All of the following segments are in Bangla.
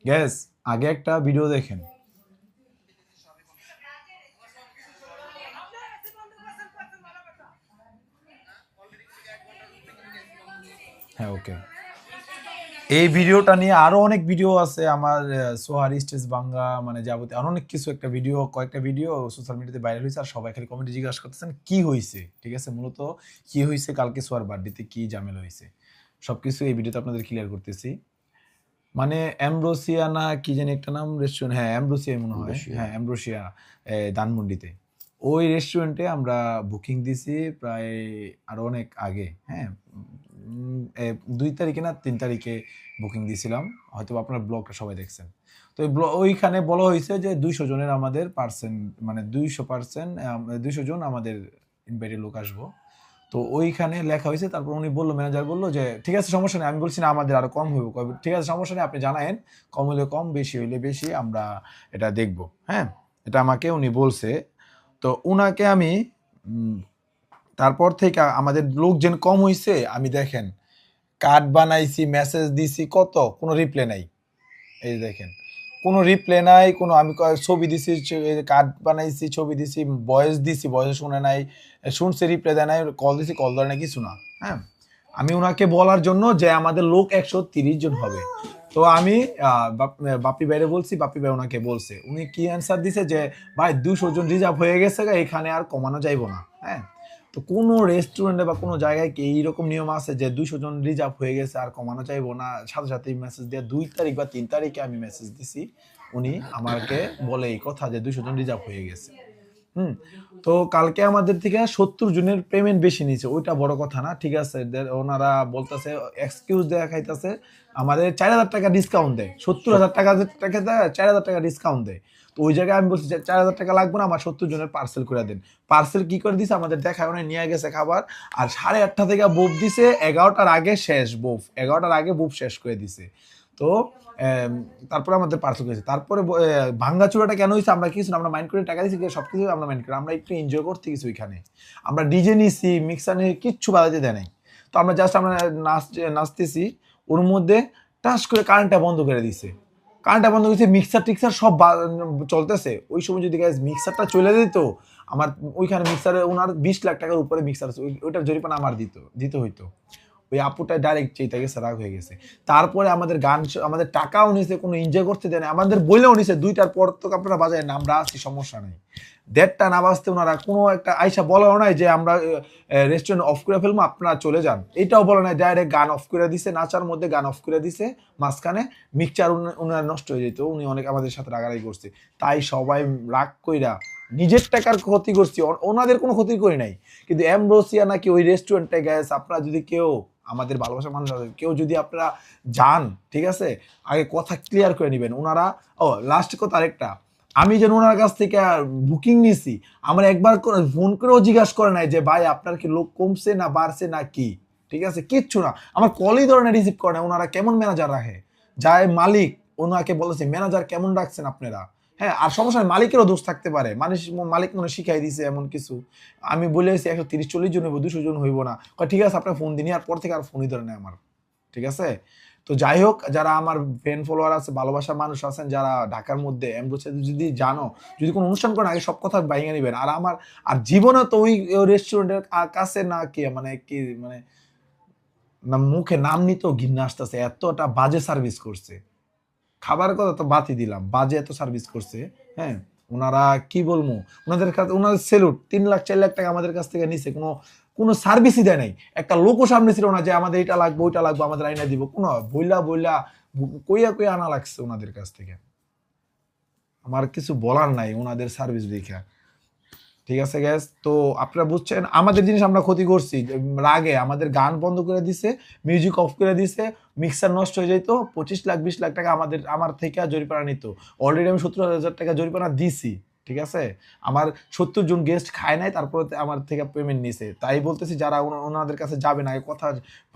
গ্যাস আগে একটা ভিডিও দেখেন। হ্যাঁ, ওকে। এই ভিডিওটা নিয়ে আরো অনেক ভিডিও আছে আমার, সোহার স্টেজ বাংলা মানে যাবতীয় আরো অনেক কিছু, একটা ভিডিও, কয়েকটা ভিডিও সোশ্যাল মিডিয়াতে ভাইরাল হয়েছে। আর সবাই খালি কমেন্টে জিজ্ঞাসা করতেছেন কি হয়েছে। ঠিক আছে, মূলত কি হয়েছে, কালকে সোহার বার্থডেতে কি ঝামেলা হয়েছে সবকিছু এই ভিডিওতে আপনাদের ক্লিয়ার করতেছি। মানে অ্যামব্রোসিয়া না কি জানি একটা নাম রেস্টুরেন্ট, হ্যাঁ অ্যামব্রোসিয়া মনে হয়, হ্যাঁ অ্যামব্রোসিয়া ধানমন্ডিতে। ওই রেস্টুরেন্টে আমরা বুকিং দিছি প্রায় আরো অনেক আগে, হ্যাঁ 2 তারিখে না 3 তারিখে বুকিং দিয়েছিলাম, হয়তো আপনার ব্লগটা সবাই দেখছেন। তো ওইখানে বলা হয়েছে যে 200 জনের আমাদের পার্সেন্ট, মানে 200%, 200 জন আমাদের ইনভাইটেড লোক আসবো। তো ওইখানে লেখা হয়েছে। তারপর উনি বললো, ম্যানেজার বললো যে ঠিক আছে সমস্যা নেই। আমি বলছি না আমাদের আরো কম হইব। ঠিক আছে সমস্যা নেই, আপনি জানায়েন, কম হইলে কম, বেশি হইলে বেশি, আমরা এটা দেখব। হ্যাঁ, এটা আমাকে উনি বলছে। তো উনাকে আমি তারপর থেকে আমাদের লোকজন কম হইছে, আমি দেখেন কার্ড বানাইছি, মেসেজ দিছি, কত কোনো রিপ্লাই নাই। এই দেখেন কোনো রিপ্লাই নাই, কোনো আমি ছবি দিছি, কার্ড বানাইছি, ছবি দিছি, ভয়েস দিছি, ভয়েস শুনে নাই, শুনছে রিপ্লাই দেয় নাই, কল দিছি, কল ধরে নাই, কিছু না। হ্যাঁ, আমি ওনাকে বলার জন্য যে আমাদের লোক 130 জন হবে। তো আমি বাপি ভাইরে বলছি, বাপি ভাই ওনাকে বলছে, উনি কি অ্যান্সার দিছে যে ভাই 200 জন রিজার্ভ হয়ে গেছে, এখানে আর কমানো যাইব না। হ্যাঁ, তো কোনো রেস্টুরেন্টে বা কোনো জায়গায় কি এইরকম নিয়ম আছে যে 200 জন রিজার্ভ হয়ে গেছে আর কমানো চাইবো না? সাথে সাথেই মেসেজ দিয়ে 2 তারিখ বা 3 তারিখে আমি মেসেজ দিছি, উনি আমাকে বলে এই কথা যে 200 জন রিজার্ভ হয়ে গেছে। তো কালকে আমাদের থেকে 70 জনের পেমেন্ট বেশি নিয়েছে, ওইটা বড় কথা না। ঠিক আছে, ওনারা বলতেছে এক্সকিউজ দেয়া খাইতেছে, আমাদের 4000 টাকা ডিসকাউন্ট দেয়, 70,000 টাকা দেয়, 4000 টাকা ডিসকাউন্ট দেয়। তো ওই জায়গায় আমি বলছি যে 4000 টাকা লাগবে না, আমার 70 জনের পার্সেল করে দেন। পার্সেল কি করে দিছে আমাদের দেখায়, ওনায় নিয়ে গেছে খাবার, আর 8:30 থেকে বুফ দিছে, 11টার আগে শেষ বুফ, 11টার আগে বুফ শেষ করে দিছে। তো তারপরে আমাদের পার্সেল করেছে। তারপরে ভাঙ্গাচুরাটা কেন হয়েছে আমরা কিছু আমরা মাইন্ড করে টাকা দিচ্ছি, সবকিছু আমরা মাইন্ড করি, আমরা একটু এনজয় করতে কিছু ওইখানে। আমরা ডিজে নিছি, মিক্সার নিয়ে কিচ্ছু বাজাতে দেয় নাই। তো আমরা জাস্ট আমরা নাচতেছি, ওর মধ্যে টাস করে কারেন্টটা বন্ধ করে দিছে। কারেন্টটা বন্ধ করেছে, মিক্সার টিক্সার সব চলতেছে। ওই সময় যদি মিক্সারটা চলে দিত, আমার ওইখানে মিক্সারে ওনার 20 লাখ টাকার উপরে মিক্সার আছে, ওইটার জরিপানা আমার দিতে হইতো। ওই আপুটা ডাইরেক্ট চেয়ে গেছে, রাগ হয়ে গেছে। তারপরে আমাদের গান, আমাদের টাকাও নিছে, কোনো এনজয় করতে দেয় না, আমাদের বইলেও নিছে 2টার পর তো আপনারা বাজায় না, আমরা আসছি, সমস্যা নেই। 1:30টা না বাজতে ওনারা কোনো একটা আইসা বলাও নাই যে আমরা রেস্টুরেন্ট অফ করে ফেলবো, আপনারা চলে যান, এটাও বলে নাই। ডাইরেক্ট গান অফ করে দিছে, নাচার মধ্যে গান অফ করে দিছে মাঝখানে। মিক্সচার উনার নষ্ট হয়ে যেত, উনি অনেক আমাদের সাথে রাগারাগি করছে। তাই সবাই রাগ কইরা নিজের টাকার ক্ষতি করছি, ওনাদের কোনো ক্ষতি করি নাই। কিন্তু অ্যামব্রোসিয়া নাকি ওই রেস্টুরেন্টে গেছে, আপনারা যদি কেউ, আমাদের ভালোবাসার মানুষ আছে, কেউ যদি আপনারা যান, ঠিক আছে, আগে কথা ক্লিয়ার করে নেবেন। ওনারা, লাস্ট কথা আরেকটা, আমি যেন ওনার কাছ থেকে বুকিং নিছি, আমার একবার ফোন করেও জিজ্ঞাসা করে নাই যে ভাই আপনার কি লোক কমছে না বাড়ছে না কি। ঠিক আছে, কিচ্ছু না, আমার কলই ধরনের রিসিভ করে না। ওনারা কেমন ম্যানেজার রাখে, যায় মালিক ওনাকে বলেছে ম্যানেজার কেমন রাখছেন আপনারা। হ্যাঁ, আর সমস্যা মালিকেরও দোষ থাকতে পারে, মালিক মনে শিখাই দিছে এমন কিছু। আমি বলে এসেছি 130-40 জন হইব, 200 জন হইব না। ঠিক আছে আপনার ফোন দিনই, আর পর থেকে আর ফোনই ধরে নেই আমার। ঠিক আছে, তো যাই হোক, যারা আমার ফ্যান ফলোয়ার আছে, ভালোবাসার মানুষ আছেন যারা ঢাকার মধ্যে, যদি জানো, যদি কোনো অনুষ্ঠান করেন আগে সব কথা বাইঙে নেবেন। আর আমার আর জীবনে তো ওই রেস্টুরেন্টের কাছে না কি মানে না, মুখে নাম নিতেও ঘৃণা আসতেছে, এতটা বাজে সার্ভিস করছে। খাবারের কথা তো বাতি দিলাম, বাজে এত সার্ভিস করছে। হ্যাঁ, ওনারা কি বলবো, ওনাদের কাছে ওনাদের সেলুট। 3 লাখ 4 লাখ টাকা আমাদের কাছ থেকে নিছে, কোনো সার্ভিসই দেয় নাই। একটা লোকও সামনে ছিল না যে আমাদের এটা লাগবে ওইটা লাগবে আমাদের আইনা দিব, কোনো বইলা কইয়া আনা লাগছে ওনাদের কাছ থেকে। আমার কিছু বলার নাই ওনাদের সার্ভিস দেখা। ঠিক আছে গ্যাস, তো আপনারা বুঝছেন আমাদের জিনিস আমরা ক্ষতি করছি। রাগে আমাদের গান বন্ধ করে দিছে, মিউজিক অফ করে দিছে, মিক্সার নষ্ট হয়ে যেত, 25 লাখ 20 লাখ টাকা আমার থেকে জরিমানা নিত। অলরেডি আমি 70,000 টাকা জরিমানা দিছি। ঠিক আছে, আমার 70 জন গেস্ট খায় নাই, তারপরে আমার থেকে পেমেন্ট নিছে। তাই বলতেছি যারা ওনাদের কাছে যাবে না, কথা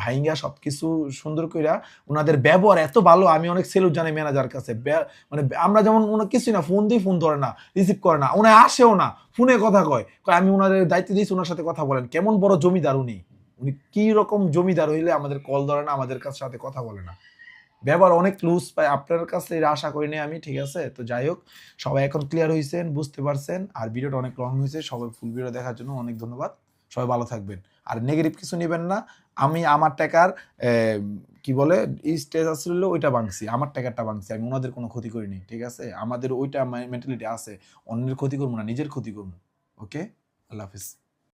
ভাইঙ্গা সবকিছু সুন্দর কইরা, ওনাদের ব্যবহার এত ভালো, আমি অনেক সেলুট জানি ম্যানেজার কাছে। মানে আমরা যেমন কিছুই না, ফোন দিই ফোন ধরে না, রিসিভ করে না, ওনায় আসেও না, ফোনে কথা কয়, আমি ওনাদের দায়িত্ব দিয়েছি ওনার সাথে কথা বলেন। কেমন বড় জমিদার উনি, উনি কি রকম জমিদার হইলে আমাদের কল ধরে না, আমাদের সাথে কথা বলে না। ব্যবহার অনেক লুজ পাই, আপনার কাছে এটা আশা করিনি আমি, ঠিক আছে? তো যাই হোক, সবাই এখন ক্লিয়ার হয়েছেন, বুঝতে পারছেন, আর ভিডিওটা অনেক লং হয়েছে, সবাই ফুল ভিডিও দেখার জন্য অনেক ধন্যবাদ, সবাই ভালো থাকবেন, আর নেগেটিভ কিছু নেবেন না। আমি আমার টাকার কি বলে স্টেজ আসছিল ওইটা ভাঙছি, আমার টাকারটা ভাঙছি, আমি ওনাদের কোনো ক্ষতি করিনি, ঠিক আছে? আমাদের ওইটা মেন্টালিটি আছে, অন্যের ক্ষতি করবো না, নিজের ক্ষতি করবো। ওকে, আল্লাহ হাফিজ।